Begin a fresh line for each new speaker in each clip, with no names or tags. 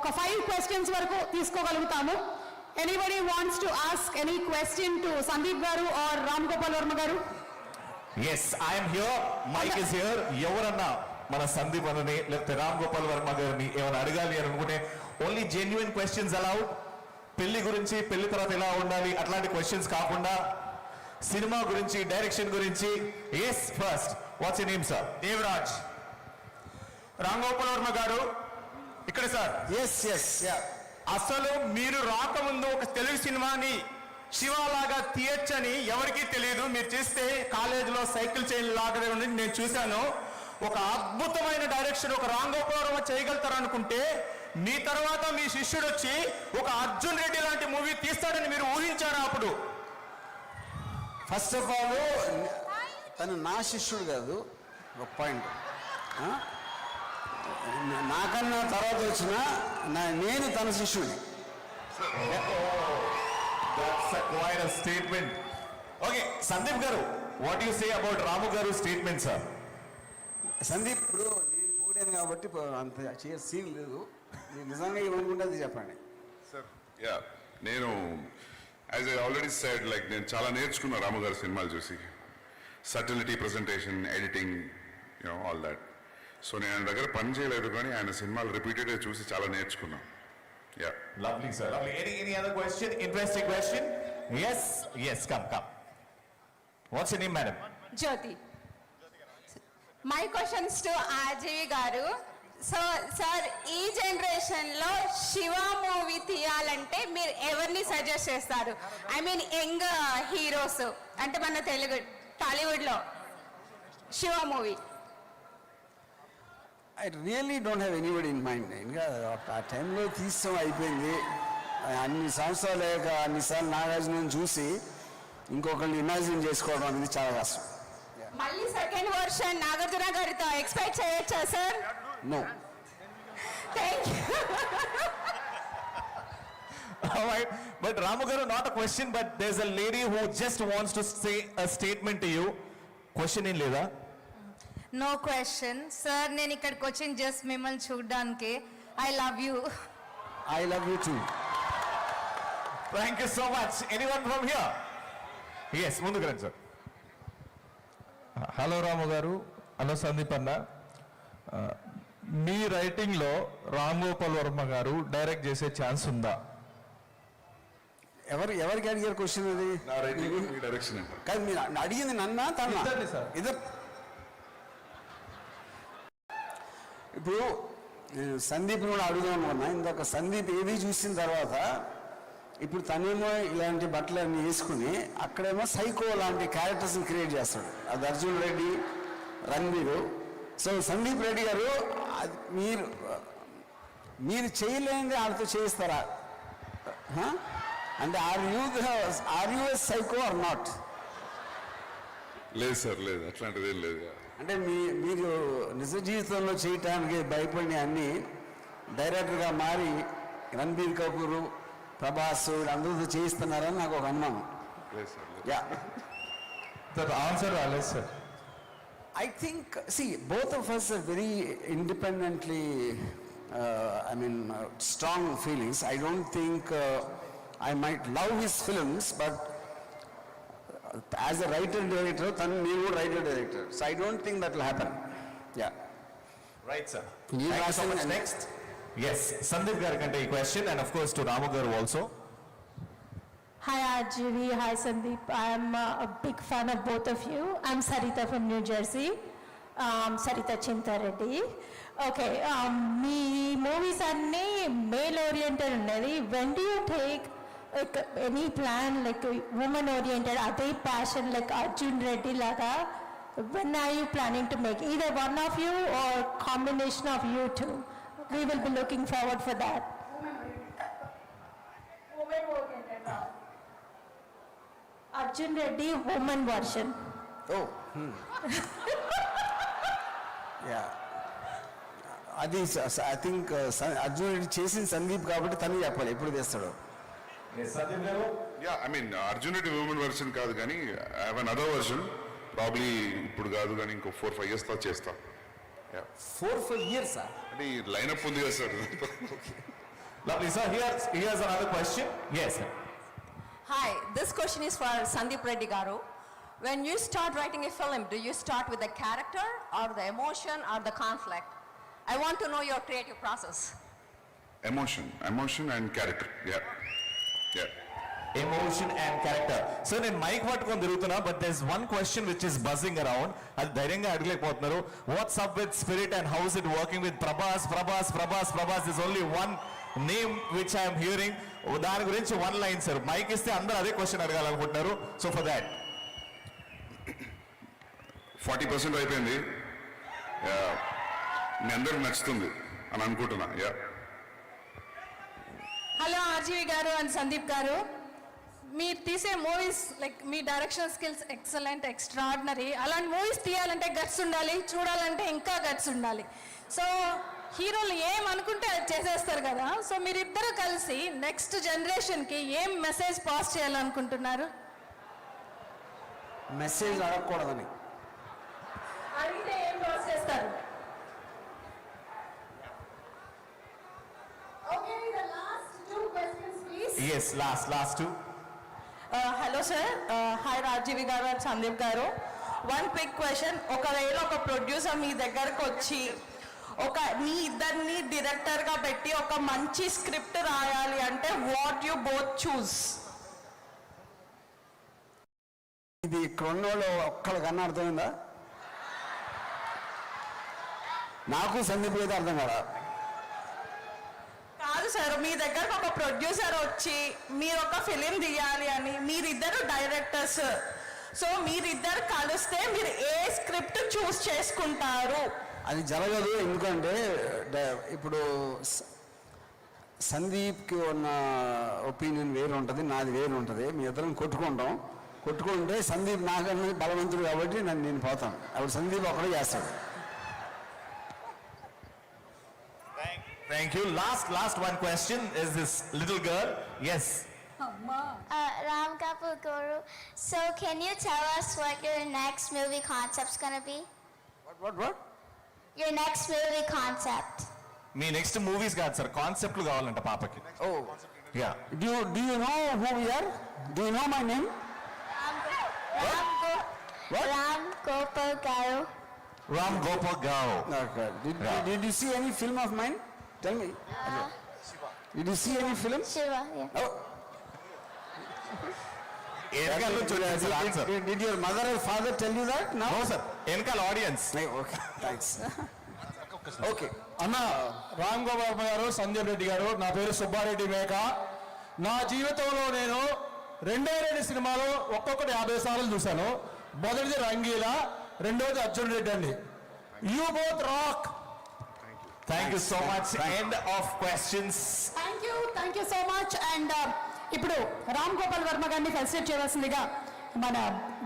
ఒక 5 questions వరకు తీసుకోగలుగుతాము. Anybody wants to ask any question to Sandeep గారు ఆర్ రామ్ గోపాల్ వర్మ గారు?
Yes, I'm here, mike is here. ఎవరన్నా మన సందీప్ అని లేకపోతే రామ్ గోపాల్ వర్మ గారిని ఏమైనా అడగాలి అని అనుకుంటే ఓన్లీ జెన్యున్ క్వశ్చన్స్ అలౌడ్. పెళ్లి గురించి, పెళ్లి తర్వాత ఎలా ఉండాలి అట్లాంటి క్వశ్చన్స్ కాకుండా సినిమా గురించి, డైరెక్షన్ గురించి. Yes, first what's your name sir?
Devaraj. Ram Gopal Varma garu ఇక్కడ సార్.
ఎస్
అసలు మీరు రాకముందు ఒక తెలుగు సినిమాని శివలాగా తీయచ్చని ఎవరికీ తెలియదు. మీరు చేస్తే కాలేజీలో సైకిల్ చైన్ లాగా ఉండి నేను చూశాను. ఒక అద్భుతమైన డైరెక్షన్ ఒక రామ్ గోపాల్ వర్మ చేయగలుగుతారు అనుకుంటే మీ తర్వాత మీ శిష్యుడు వచ్చి ఒక అర్జున్ రెడ్డి లాంటి మూవీ తీస్తాడని మీరు ఊహించారా అప్పుడు?
ఫస్ట్ ఆఫ్ ఆల్ తను నా శిష్యుడు కాదు, ఒక పాయింట్. నాకన్నా తర్వాత వచ్చిన నేను తన శిష్యుడిని.
స్టేట్మెంట్. ఓకే సందీప్ గారు, వాట్ యు సే అబౌట్ రాము గారు స్టేట్మెంట్ సార్?
సందీప్, ఇప్పుడు నేను పోయాను కాబట్టి అంత సీన్ లేదు. మీరు నిజంగా ఏమనుకుంటే అది చెప్పండి
సార్. యా, నేను as I already said, like నేను చాలా నేర్చుకున్నా రాము గారి సినిమాలు చూసి. Subtlety, presentation, editing, you know all that. So నేను ఆయన దగ్గర పని చేయలేదు కానీ ఆయన సినిమాలు రిపీటెడ్గా చూసి చాలా నేర్చుకున్నా. Yeah,
lovely sir, lovely. Any other question? Interesting question. Yes, come. What's your name madam?
Jyothi. My questions to RGV garu. So sir, ఈ జనరేషన్లో శివ మూవీ తీయాలంటే మీరు ఎవరిని సజెస్ట్ చేస్తారు? ఐ మీన్ యంగ్ హీరోస్, అంటే మన తెలుగు టాలీవుడ్లో Shiva movie.
I really don't have anybody in mind. ఇంకా ఆ టైంలో తీస్తాం, అయిపోయింది. అన్ని సంవత్సరాలు లేక అన్నిసార్లు నాగార్జున చూసి ఇంకొకరిని ఇమాజిన్ చేసుకోవడం అనేది చాలా కష్టం.
మళ్ళీ సెకండ్ వర్షన్ నాగార్జున గారితో ఎక్స్పెక్ట్ చేయొచ్చా sir?
No.
Thank you.
But Ramu garu, not a question, but there's a lady who just wants to say a statement to you. Question in లేదా?
No question sir. నేను ఇక్కడికి వచ్చింది just మిమ్మల్ని చూడడానికి. I love you.
I love you too.
Thank you so much. Anyone from here? Yes, ముందుకు రండి sir.
Hello రాము గారు, hello Sandeep అన్న. మీ రైటింగ్లో రామ్ గోపాల్ వర్మ గారు డైరెక్ట్ చేసే ఛాన్స్ ఉందా?
ఎవరికి అడిగారు క్వశ్చన్ అది?
నా రైటింగ్, మీ డైరెక్షన్ అంటే
కాదు, మీరు అడిగింది నన్నా తన్నా?
సార్.
ఇప్పుడు సందీప్ కూడా అడుగుదాం అనుకున్నా. ఇందాక సందీప్ ఏది చూసిన తర్వాత ఇప్పుడు తనేమో ఇలాంటి బట్టలన్నీ వేసుకుని అక్కడేమో సైకో లాంటి క్యారెక్టర్స్ని క్రియేట్ చేస్తాడు. అది అర్జున్ రెడ్డి, రణ్వీరు. సో సందీప్ రెడ్డి గారు, మీరు చేయలేనిది వాళ్ళతో చేయిస్తారా? అంటే are you psycho or not?
లేదు సార్, లేదు, అట్లాంటిది ఏం లేదు.
అంటే మీరు నిజ జీవితంలో చేయటానికి భయపడిన అన్ని డైరెక్టర్గా మారి రణబీర్ కపూర్, ప్రభాస్ అందరితో చేయిస్తున్నారని నాకు ఒక అనుమానం.
లేదు సార్.
యా,
సార్ ఆన్సర్ రాలేదు sir.
I think, see, both of us are very independently, strong feelings. I don't think I might love his films, but as a writer-director, you would writer-director. So I don't think that will happen. Yeah.
Right, sir. Thank you so much. Next. Yes, Sandeep garu kante ee question, and of course to Ramu garu also.
Hi RGV, hi Sandeep. I'm a big fan of both of you. I'm Sarita from New Jersey. Sarita Chintareddy. Okay, me movies anni male oriented unnadi. When do you take like any plan like woman oriented, ade passion like Arjun Reddy laga? When are you planning to make either one of you or combination of you two? We will be looking forward for that. Woman oriented. Arjun Reddy woman version.
Oh. Yeah. అది I think Arjun Reddy చేసిన సందీప్ కాబట్టి తను చెప్పాలి ఎప్పుడు తెస్తాడు.
Sandeep garu?
Yeah, I mean Arjun Reddy women version కాదు కానీ I have another version. Probably ఇప్పుడు కాదు కానీ ఇంకో 4-5 years తో చేస్తా.
4-5 years?
అంటే ఈ లైనప్ ఉంది కదా sir.
Lovely, sir. Here's another question. Yes, sir.
Hi, this question is for Sandeep Reddy Garu. When you start writing a film, do you start with the character or the emotion or the conflict? I want to know your creative process.
Emotion and character. Yeah.
Emotion and character. So నేను mic పట్టుకొని తిరుగుతున్నా, but there's one question which is buzzing around. అది ధైర్యంగా అడగలేకపోతున్నారు. What's up with Spirit and how is it working with Prabhas? There's only one name which I am hearing. దాని గురించి one line, sir. Mic ఇస్తే అందరూ అదే question అడగాలనుకుంటున్నారు. So for that.
40% అయిపోయింది. మీ అందరికి నచ్చుతుంది అని అనుకుంటున్నా. యా.
హలో ఆర్జీవి గారు అండ్ సందీప్ గారు, మీరు తీసే మూవీస్ లైక్ మీ డైరెక్షన్ స్కిల్స్ ఎక్సలెంట్, ఎక్స్ట్రాడినరీ. అలాంటి మూవీస్ తీయాలంటే గట్స్ ఉండాలి, చూడాలంటే ఇంకా గట్స్ ఉండాలి. సో హీరోలు ఏం అనుకుంటే అది చేసేస్తారు కదా. సో మీరిద్దరూ కలిసి నెక్స్ట్ జనరేషన్కి ఏం మెసేజ్ పాస్ చేయాలనుకుంటున్నారు?
మెసేజ్ అడగకూడదని.
అడిగితే ఏం పాస్ చేస్తారు? Okay, the last two questions, please.
Yes, last two.
Hello sir, hi Rajeevi గారు అండ్ సందీప్ గారు. One quick question. ఒకవేళ ఒక ప్రొడ్యూసర్ మీ దగ్గరకు వచ్చి మీ ఇద్దరిని డైరెక్టర్గా పెట్టి ఒక మంచి స్క్రిప్ట్ రాయాలి అంటే వాట్ యు బోత్ చూస్?
ఇది ఇక్కడ ఉన్నోళ్ళు ఒక్కడికన్నా అర్థమైందా? నాకు సందీప్ అయితే అర్థం కదా.
కాదు సార్, మీ దగ్గరకు ఒక ప్రొడ్యూసర్ వచ్చి మీరు ఒక ఫిలిం తీయాలి అని, మీరిద్దరు డైరెక్టర్స్, సో మీరిద్దరు కలిస్తే మీరు ఏ స్క్రిప్ట్ చూస్ చేసుకుంటారు?
అది జరగదు. ఎందుకంటే ఇప్పుడు సందీప్కి ఉన్న ఒపీనియన్ వేరు ఉంటుంది, నాది వేరు ఉంటుంది. మీ ఇద్దరం కొట్టుకుంటే సందీప్ నాకన్నా బలవంతుడు కాబట్టి నేను పోతాను. అప్పుడు సందీప్ ఒకడే చేస్తాడు.
Thank you. Last one question is this little girl. Yes.
Ram Kapoor Guru. So can you tell us what your next movie concept's gonna be?
What?
Your next movie concept.
Me next movies కాదు sir, కాన్సెప్ట్లు కావాలంట పాపకి.
Oh,
Yeah.
do you know who we are? Do you know my name?
Ram Gopal Garu.
Ram Gopal Garu.
Okay.
Yeah.
Did you see any film of mine? Tell me. Did you see any film?
Shiva, yeah.
Oh.
వెనకాల నుంచి వచ్చింది sir answer.
Did your mother or father tell you that? No.
No sir, వెనకాల audience.
Okay. Thanks. Okay.
అన్న రామ్ గోపాల్ వర్మ గారు, సందీప్ రెడ్డి గారు, నా పేరు సుబ్బారెడ్డి మేక. నా జీవితంలో నేను 2 సినిమాలు ఒక్కొక్కటి 50 సార్లు చూశాను. మొదటిది రంగీలా, రెండోది అర్జున్ రెడ్డి అండి. You both rock.
Thank you so much. End of questions.
Thank you so much. And ఇప్పుడు రామ్ గోపాల్ వర్మ గారిని ఫెలిసిటేట్ చేయవలసిందిగా మన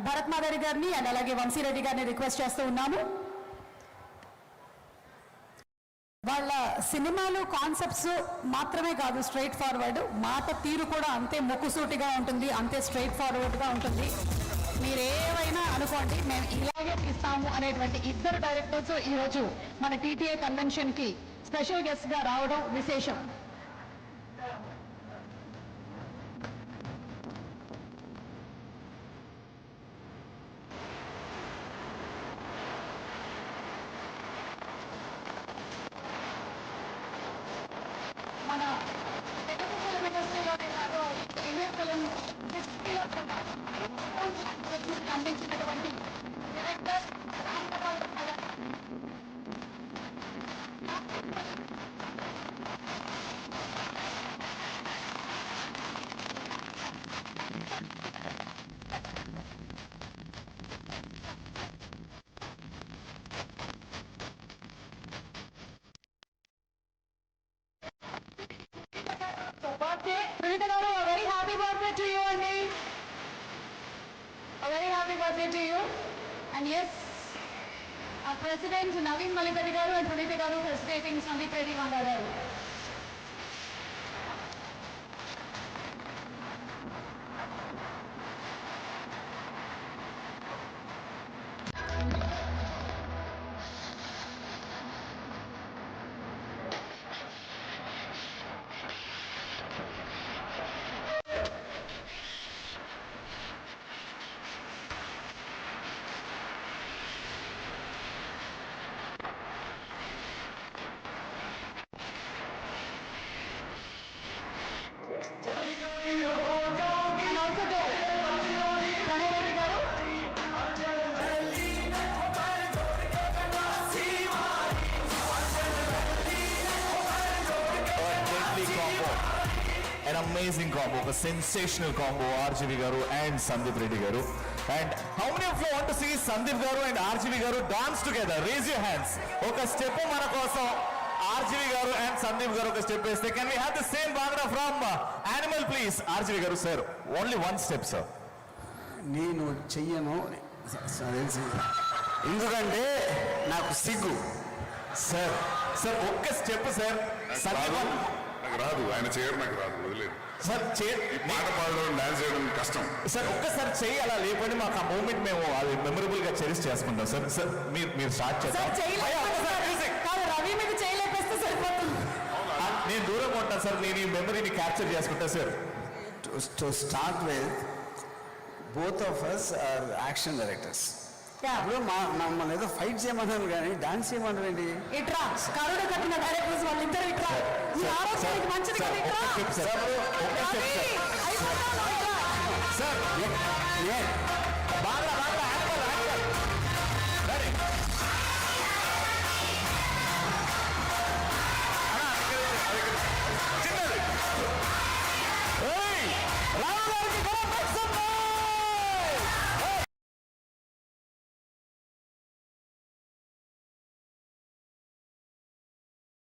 భరత్ మాధవి గారిని అండ్ అలాగే వంశీరెడ్డి గారిని రిక్వెస్ట్ చేస్తూ ఉన్నాము. వాళ్ళ సినిమాలు కాన్సెప్ట్స్ మాత్రమే కాదు, స్ట్రైట్ ఫార్వర్డ్ మాట తీరు కూడా అంతే ముక్కుసూటిగా ఉంటుంది, అంతే స్ట్రైట్ ఫార్వర్డ్గా ఉంటుంది. మీరు ఏవైనా అనుకోండి, మేము ఇలాగే తీస్తాము అనేటువంటి ఇద్దరు డైరెక్టర్స్ ఈరోజు మన టీటీఏ కన్వెన్షన్కి స్పెషల్ గెస్ట్గా రావడం విశేషం. మన తెలుగు ఫిల్మ్ ఇండస్ట్రీలోనే కాదు, ఇండియన్ ఫిల్మ్ హిస్టరీలో కూడా అందించినటువంటి డైరెక్టర్ రామ్ గోపాల్ వర్మ గారు. Sunita garu, a very happy birthday to you, Andy. A very happy birthday to you. And yes, our President Naveen Malikadi garu and Sunita garu felicitating Sandeep Reddy garu.
an amazing combo, a sensational combo, RGV garu and Sandeep Reddy garu. And how many of you want to see Sandeep garu and RGV garu dance together? Raise your hands. Oka step mana kosam RGV garu and Sandeep garu oka step veste. Can we have the same bhangra from Animal please? RGV garu sir, only one step sir.
నేను చెయ్యను ఎందుకంటే నాకు సిగ్గు.
Sir sir ఒక్క step sir.
నాకు రాదు, ఆయన చేయడం నాకు రాదు, వదిలేదు.
సార్
ఈ పాట పాడడం, డాన్స్ చేయడం కష్టం.
సార్ ఒక్కసారి చెయ్యి అలా లేపండి, మాకు ఆ మూమెంట్ మేము అది మెమరబుల్ గా చెరిష్ చేసుకుంటాం సార్. సార్ మీరు స్టార్ట్ చేద్దాం.
రవి మీద చేయలేపేస్తే సరిపోతుంది.
నేను దూరంగా ఉంటాను సార్, నేను ఈ మెమరీని క్యాప్చర్ చేసుకుంటా sir.
To start with both of us are action directors. ఇప్పుడు మమ్మల్ని ఏదో ఫైట్ చేయమన్నారు కానీ డాన్స్ చేయమన్నారు ఏంటి?
ఇట్రా కరుడు కట్టిన డైరెక్టర్స్ వాళ్ళిద్దరు ఇట్రా. మీ ఆరోగ్యానికి మంచిది కదా ఇట్రా.
సార్
సార్
బాగా